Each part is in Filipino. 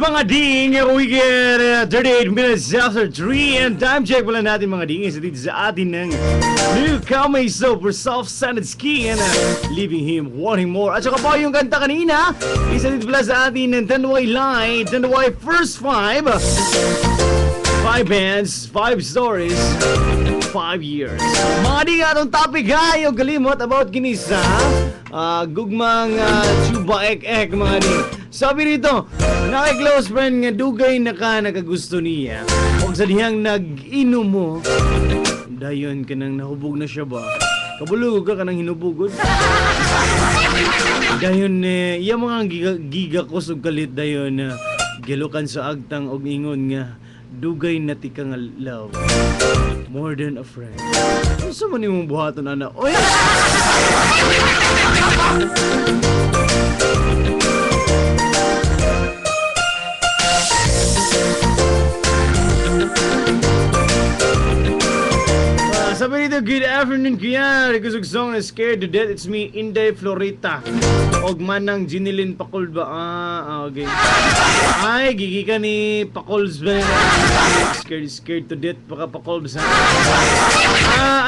mga ding, we get 38 minutes after 3 and time check pala natin mga ding isa dito sa atin ng New Kamay Soap for Soft-Scented Skin Leaving Him Wanting More. At saka po yung kanta kanina, isa dito pala sa atin ng Tanduay Light, Tanduay First 5 bands, 5 stories, 5 years. Mga di nga itong topic ha, yung kalimot about kinisa gugmang tuba ek mga di. Sabi rito, naki-close friend nga dugay na ka nakagusto niya. Huwag sa dihang nag-inom mo, dayon ka nang nahubog na siya ba? Kabulog ka nang hinubugod? Dayon iya mga giga ko kalit dayon gilukan sa agtang og ingon nga dugay na ti ka nga love more than a friend. Ano sa man imong buhaton ana? Oy! Sabi nito, good afternoon kuya. Request og song na Scared to Death. It's me, Inday Florita. Og manang Ginilin Pakol ba? Okay. Ay, gigi ka ni Pakols ba? Scared to Death. Baka Pakols ha.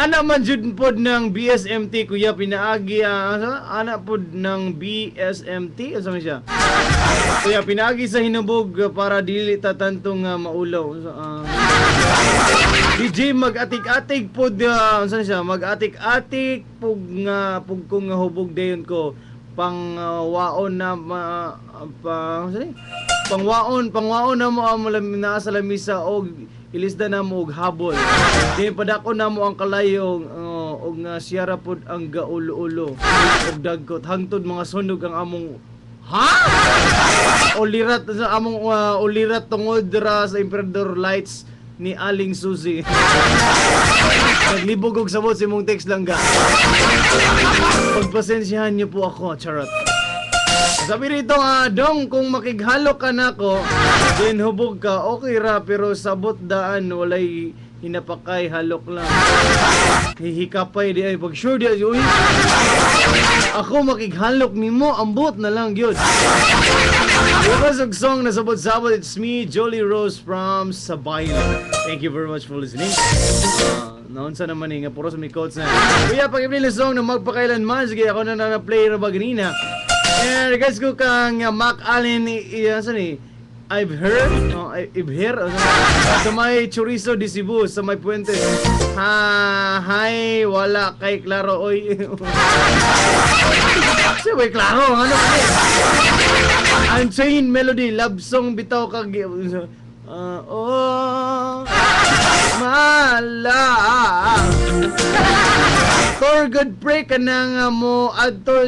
Anak man jud pod ng BSMT kuya. Pinaagi, anak pod ng BSMT. Ano sa siya? Kuya, pinaagi sa hinubog para dili tatantong maulaw. DJ mag-atik-atik pod unsa siya mag-atik-atik pug kung hubog dayon ko pangwaon na pangwaon na mo na sa lamisa og ilisda na mo og habol din padako na mo ang kalayong og siyara pod ang gaulo-ulo og dagkot hangtod mga sunog ang among ulirat sa among ulirat tungod ra sa Emperador Lights ni Aling Susi. Naglibog og sabot si mong text lang ga. Pagpasensyahan niyo po ako, charot. Sabi rito dong kung makighalok ka na ko, then hubog ka, okay ra, pero sabot daan, walay hinapakay, halok lang. Hihikapay di ay, pag sure di ay, uy, ako makighalok ni mo, ambot na lang yun. Bukas og song na sabot-sabot, it's me, Jolie Rose from Sabaylo. Thank you very much for listening. Naunsa naman nga, puro sa may quotes na. Kuya, pag-i-play na song na magpakailanman, sige ako na play ra ba ganina. And regards ko kang Mac Allen, saan eh? I've heard sa may Chorizo de Cebu, sa may Puente. Hi, wala kay Claro, oy. Siya may Claro, ano ba eh? Unchained Melody, love song bitaw kag malap Tor good pre ka na mo adto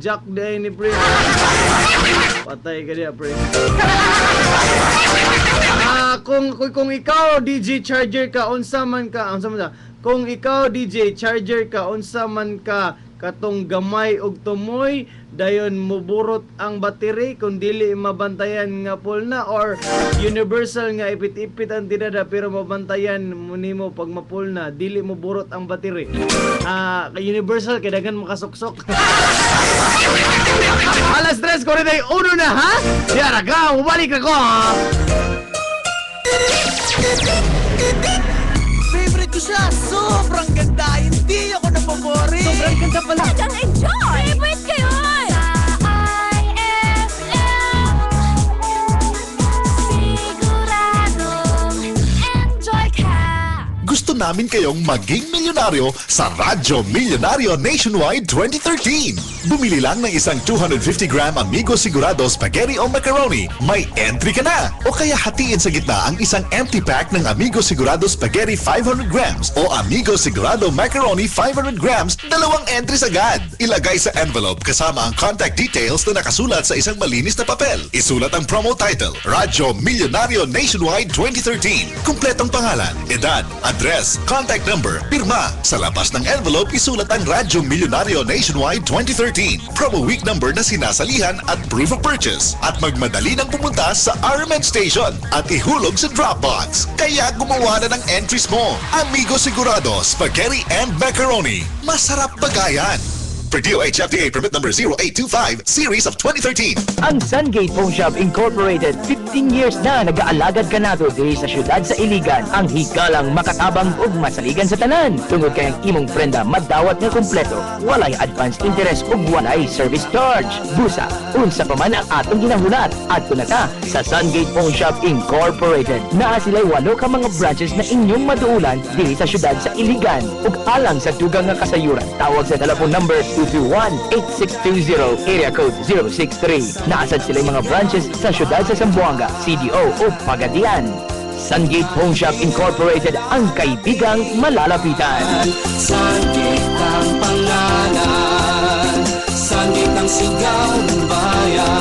Jack day ni pre patay ka diya pre kung ikaw DJ charger ka unsa man kung ikaw DJ charger ka unsa man ka katong gamay og tumoy dayon muburot ang battery kung dili mabantayan nga full na or universal nga ipit-ipit ang tinada pero mabantayan mo nimo pag mapul na dili mo burot ang battery. Universal kay daghan makasuksok. Alas 3:41 na ha? Yara ka, mubalik ako ha. Favorite ko siya, sobrang ganda. Hindi ako napabori. Sobrang ganda pala. Talagang enjoy! Favorite ko yun! Sa IFM siguradong enjoy ka! Gusto namin kayong maging milyonaryo sa Radyo Milyonaryo Nationwide 2013. Bumili lang ng isang 250-gram Amigo Sigurado Spaghetti o Macaroni, may entry ka na! O kaya hatiin sa gitna ang isang empty pack ng Amigo Sigurado Spaghetti 500 grams o Amigo Sigurado Macaroni 500 grams, dalawang entries agad. Ilagay sa envelope kasama ang contact details na nakasulat sa isang malinis na papel. Isulat ang promo title, Radyo Milyonaryo Nationwide 2013. Kumpletong pangalan, edad, address, contact number, pirma. Sa labas ng envelope, isulat ang Radyo Milyonaryo Nationwide 2013. Promo week number na sinasalihan at proof of purchase. At magmadali nang pumunta sa RMN Station at ihulog sa Dropbox. Kaya gumawa na ng entries mo. Amigo Sigurado Spaghetti and Macaroni. Masarap bagayan. For DOH FDA permit number 0825, series of 2013. Ang Sungate Phone Shop Incorporated, 15 years na nag-aalagad kanado diri sa syudad sa Iligan. Ang hikalang makatabang ug masaligan sa tanan. Tungod kay ang imong prenda madawat nga kompleto, walay advance interest ug walay service charge. Busa, unsa pa man ang atong ginahulat. Adto na ta sa Sungate Phone Shop Incorporated. Naa sila'y 8 ka mga branches na inyong maduulan diri sa syudad sa Iligan. Ug alang sa dugang nga kasayuran, tawag sa telephone number 221-8620, area code 063. Naasad sila mga branches sa syudad sa Zamboanga, CDO o Pagadian. Sungate Phone Shop Incorporated, ang kaibigang malalapitan. Sangit ang pangalan, sangit ang sigaw ng bayan.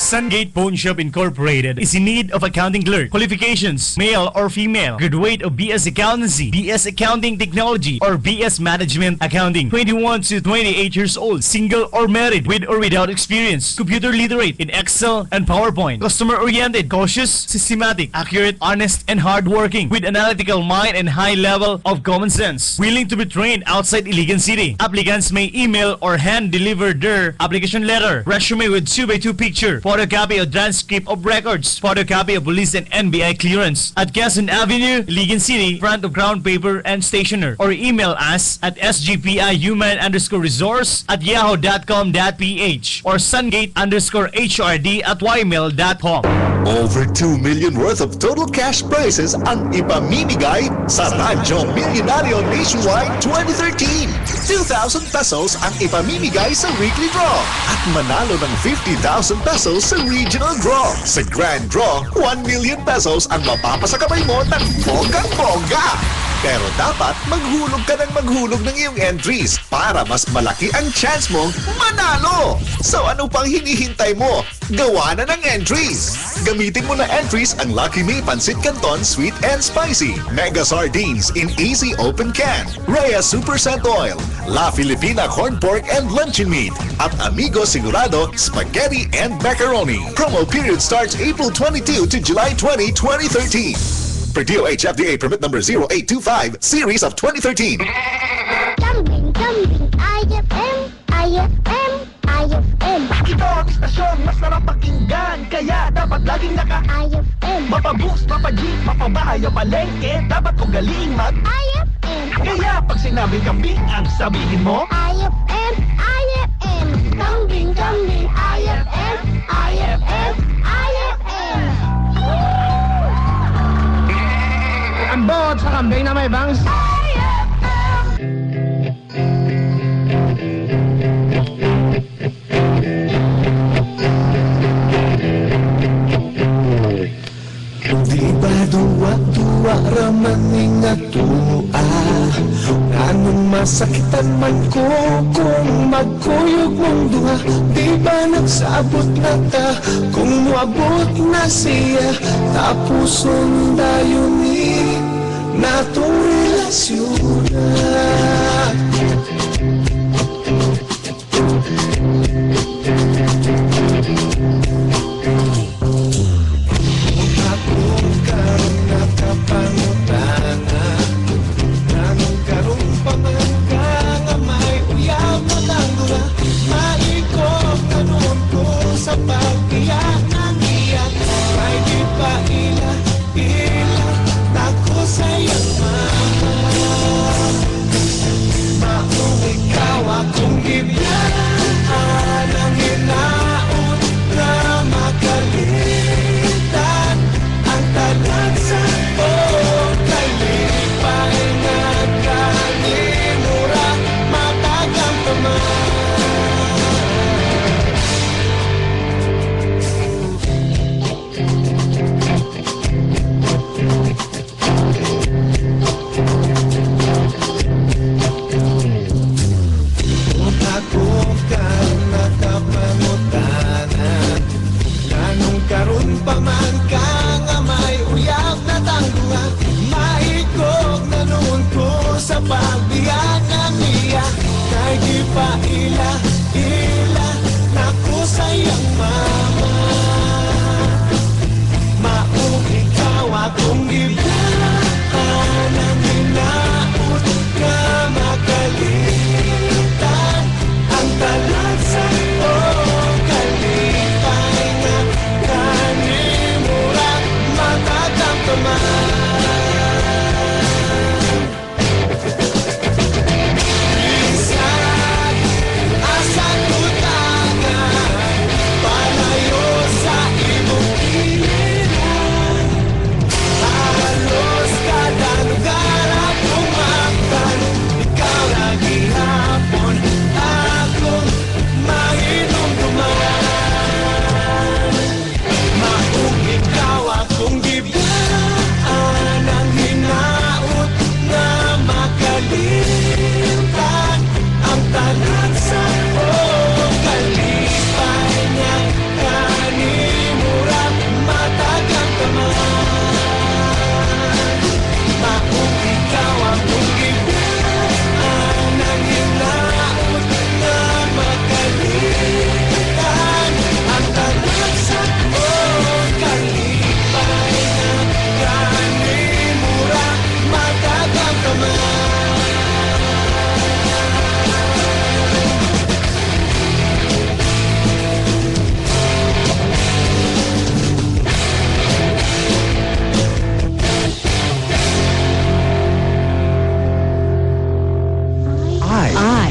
Sungate Phone Shop Incorporated is in need of accounting clerk. Qualifications: male or female. Graduate of BS Accountancy, BS Accounting Technology, or BS Management Accounting. 21 to 28 years old. Single or married, with or without experience. Computer literate in Excel and PowerPoint. Customer-oriented, cautious, systematic, accurate, honest, and hardworking. With analytical mind and high level of common sense. Willing to be trained outside Iligan City. Applicants may email or hand-deliver their application letter, resume with 2x2 picture, photocopy of transcript of records, photocopy of police and NBI clearance at Quezon Avenue, Iligan City, front of Crown Paper and Stationer, or email us at sgpihuman_resource@yahoo.com.ph or sungate_hrd@ymail.com. Over 2 million worth of total cash prizes ang ipamimigay sa Radyo Milyonaryo Nationwide 2013. 2,000 pesos ang ipamimigay sa weekly draw at manalo ng 50,000 pesos sa regional draw. Sa grand draw, 1 million pesos ang mapapasakamay mo ng bonggang-bongga. Pero dapat maghulog ka ng maghulog ng iyong entries para mas malaki ang chance mong manalo. So ano pang hinihintay mo? Gawa na ng entries. Gamitin mo na entries ang Lucky Me Pancit Canton Sweet and Spicy, Mega Sardines in Easy Open Can, Rhea Super Scent Oil, La Filipina Corn Pork and Luncheon Meat, at Amigo Sigurado Spaghetti and Macaroni. Promo period starts April 22 to July 20, 2013. For DOH FDA permit number 0825, series of 2013. Kambing, kambing, IFM, IFM, IFM. Ito ang istasyon, mas sarap pakinggan, kaya dapat laging naka IFM, mapaboost, mapajeep, mapabahay o palengke, dapat ugaling mag IFM, kaya pag sinabing kambing, ang sabihin mo IFM, IFM. Kambing, kambing, IFM, IFM, IFM. ang bot sa kambing na may bangs. Di ba duwa-duwa ramaning atua? Anong masakitan man ko kung magkuyog mong duha? Di ba nagsabot na ta kung muabot na siya? Tapos dayon ni natong relasyon na.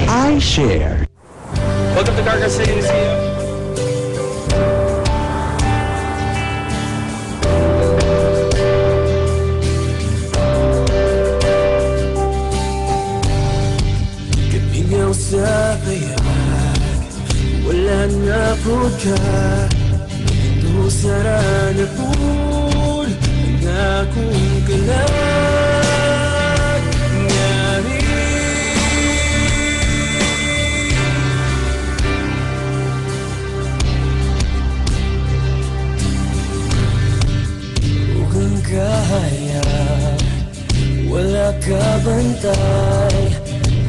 I share. Welcome to Carcass City Museum. Kapingaw sa bayag, wala na po ka. Ito sara na po ang akong kalangyari. Huwag kaya, wala ka bantay,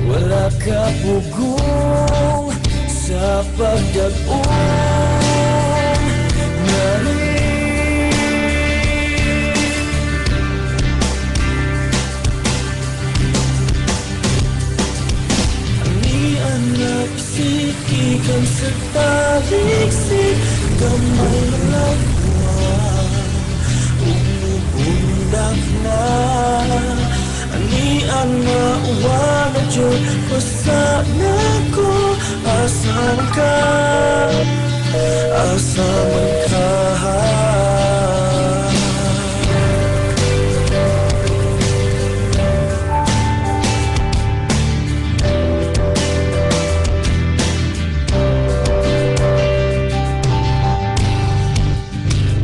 wala ka pugong sa pagdagong narin. Ang anak sikikan sa taliksik, kamay na lagwang, umubundak na. Ani ang nauwa na Diyos, pasana ko, asaman ka, asaman ka.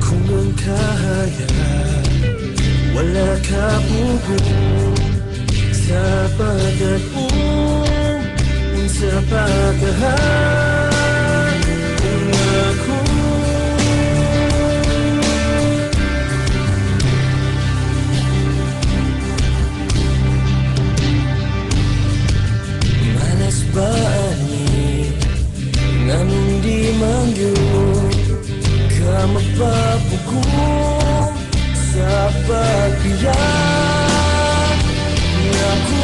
Kung ang kaya, wala ka pugong sa pagdagong, sa pagkahal kung ako. Malas ba ani nga hindi mangyo ka magpapugong sa pagbiyak ako.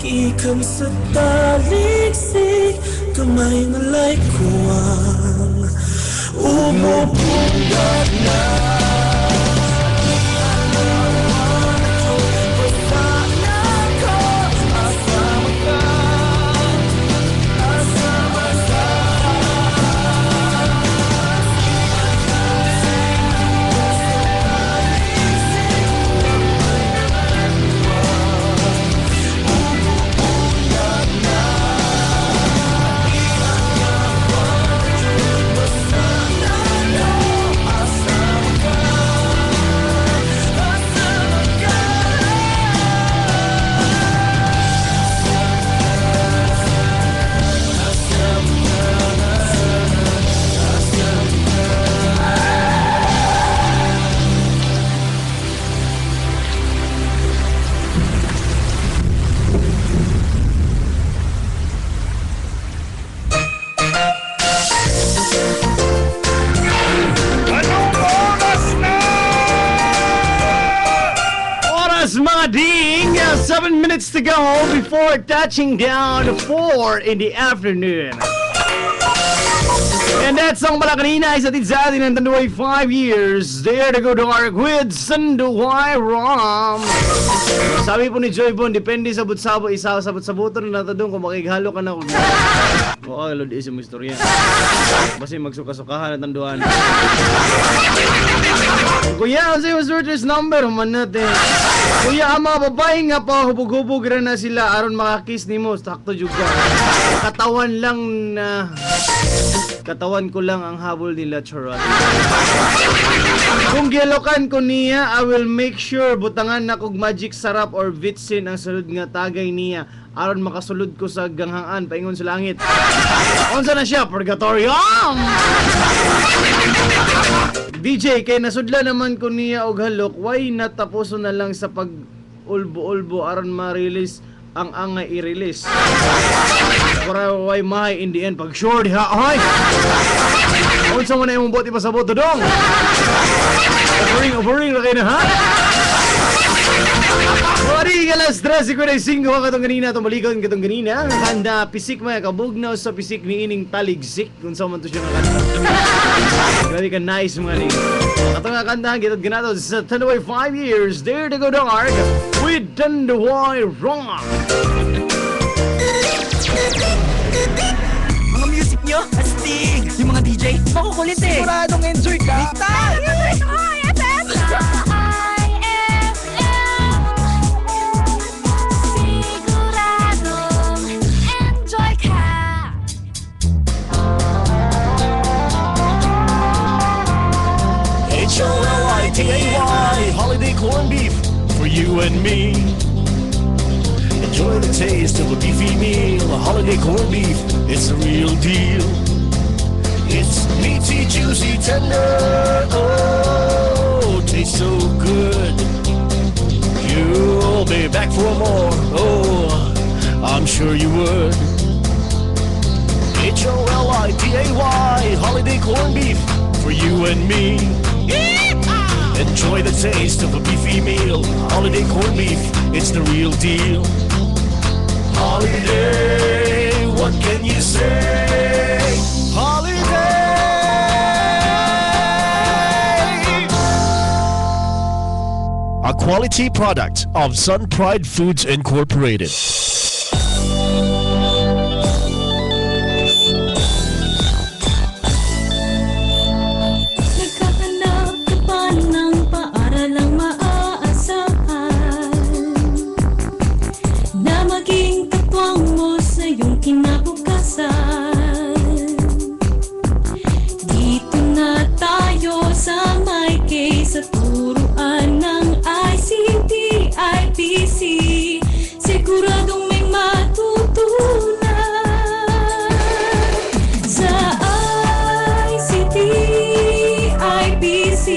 Ikam sa taliksik, kamay na lay kuwang, umupundat na. 7 minutes to go before touching down 4 in the afternoon. And that song pala kanina ay satid sa atin ng Tanduay 5 years. Dare to go dark with Sanduay Rom. Sabi po ni Joy Bon, depende sa butsabo, isa sa butsabuto na natadong kung makighalo ka na kung... Oo, lod isang istorya. Basta magsuka-sukahan at tanduan. Kuya, ang sa'yo sorters number, man natin. Kuya, ang mga babae nga pa, hubog-hubog rin na sila aron makakiss ni mo. Sakto juga. Katawan lang na... Katawan ko lang ang habol nila, charot. Kung gialokan ko niya, I will make sure butangan na kog magic sarap or vitsin ang sulod nga tagay niya aron makasulod ko sa ganghaan paingon sa langit. Unsa na siya, purgatorium! DJ, kay nasudla naman ko niya og halok, why natapuso na lang sa pag ulbo-ulbo aron ma-release ang angay i-release. Para why mahay in the end pag sure ha hoy. Unsa mo na imong boti pa sa boto dong? Offering na kayo na ha? Wari ka las 13:45 ka katong ganina itong balikon katong ganina. Handa pisik maya kabugnaw sa pisik ni ining taligsik kung saan man to siya nakanta. Grabe ka nice mga ning. Katong nga kantahan kitad ganato sa Tanduay 5 years. Dare to go dark with Tanduay Rom. Mga music nyo, astig! Yung mga DJ, makukulit eh! Siguradong enjoy ka! Bigtan! H-O-L-I-T-A-Y, holiday corned beef for you and me. Enjoy the taste of a beefy meal. A holiday corned beef, it's the real deal. It's meaty, juicy, tender. Oh, tastes so good. You'll be back for more. Oh, I'm sure you would. H-O-L-I-D-A-Y, holiday corned beef for you and me. Enjoy the taste of a beefy meal. Holiday corned beef, it's the real deal. Holiday, what can you say? Holiday! A quality product of Sun Pride Foods Incorporated. Nagkahanap ka pa ng paaralang maaasahan na maging katwang mo sa iyong kinabukasan. Dito na tayo sa may case sa turuan ng ICT, IPC. Siguradong may matutunan sa ICT, IPC.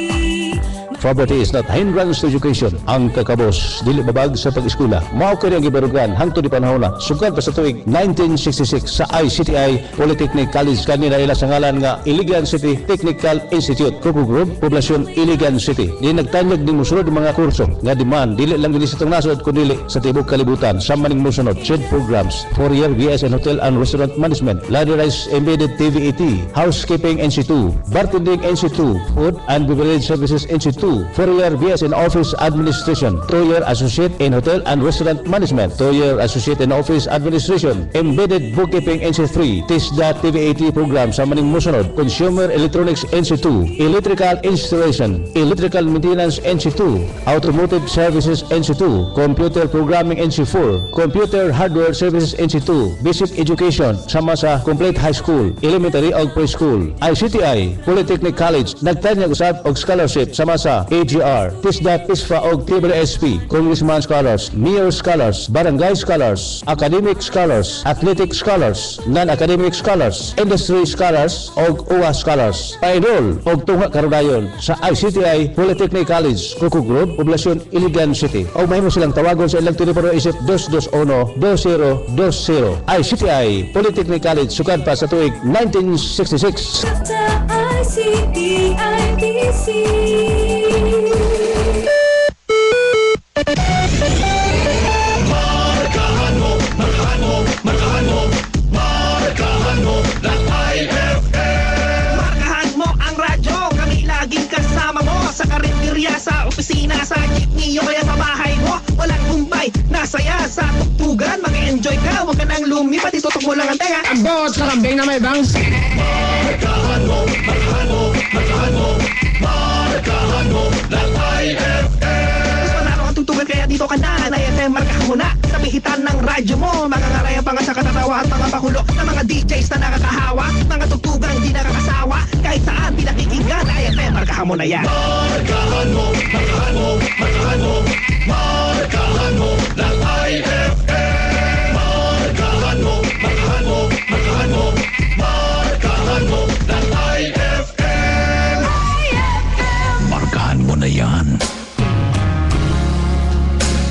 Poverty is not hindrance to education. Ang kakabos, dili babag sa pag-eskwela. Mao kini ang gibarugan hangtod di panahon na. Sugad pa sa tuig 1966 sa ICTI Polytechnic College kanina ila sa ngalan nga Iligan City Technical Institute. Kuku Group, Poblasyon Iligan City. Di nagtanyag din musunod mga kurso nga demand dili lang dili sa tong nasod kundi sa tibok kalibutan sa maning musunod SHED programs, 4-year BS in Hotel and Restaurant Management, Ladderized Embedded TVET, Housekeeping NC2, Bartending NC2, Food and Beverage Services NC2, 4-year BS in Office Administration, 2-year Associate in Hotel and Restaurant Management, 2-year Associate in Office Administration, Embedded Bookkeeping NC3, TISDA TVAT program sa maning musunod, Consumer Electronics NC2, Electrical Installation, Electrical Maintenance NC2, Automotive Services NC2, Computer Programming NC4, Computer Hardware Services NC2, Basic Education sama sa Complete High School, Elementary ug Preschool, ICTI Polytechnic College nagtanyag usab og scholarship sama sa AGR, TISDA, PISFA o TSP, Congressman Scholars, Mayor Scholars, Barangay Scholars, Academic Scholars, Athletic Scholars, Non-Academic Scholars, Industry Scholars o UA Scholars. Pa-enroll o tunga karudayon sa ICTI Polytechnic College, Kuku Group, Poblasyon Iligan City. O mahimo silang tawagon sa ilang telepono isip 221-2020. ICTI Polytechnic College, sukad pa sa tuig 1966. Sa ICT, IPC. na, huwag ka nang lumipat, itutok mo lang ang tenga. Ang bot sa kambing na may bangs. Mas manalo ang tugtugan kaya dito ka na, na FM markahan mo na. Sa bihitan ng radyo mo, makangarayan pa nga sa katatawa at mga pakulo ng mga DJs na nakakahawa, mga tugtugang di nakakasawa, kahit saan di nakikinggan, na FM markahan mo na yan. Markahan mo, markahan mo, markahan mo, markahan mo ng IFM. Markahan mo, markahan mo, markahan mo, markahan mo ng IFM. Markahan mo na yan.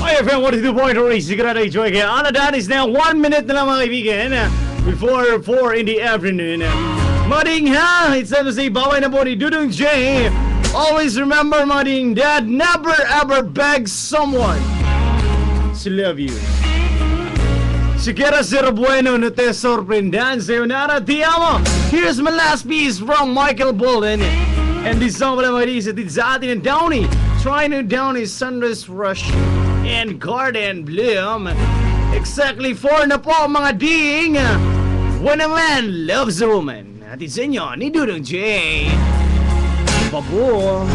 IFM 102.3, sigurado enjoy kayo. That is now 1 minute na lang mga kaibigan before 4 in the afternoon. Mading ha, it's time to say baway na po ni Dudong J. Always remember, Mading, that never ever beg someone to love you. Siquiera ser bueno no te sorprendan, sayonara, te amo. Here's my last piece from Michael Bolden. And this song pala mga isa sa atin ng Downey. Trying to Downey, Sunrise Rush, and Garden Bloom. Exactly 4 na po mga ding. When a man loves a woman. At sa inyo ni Dudong J. Babu.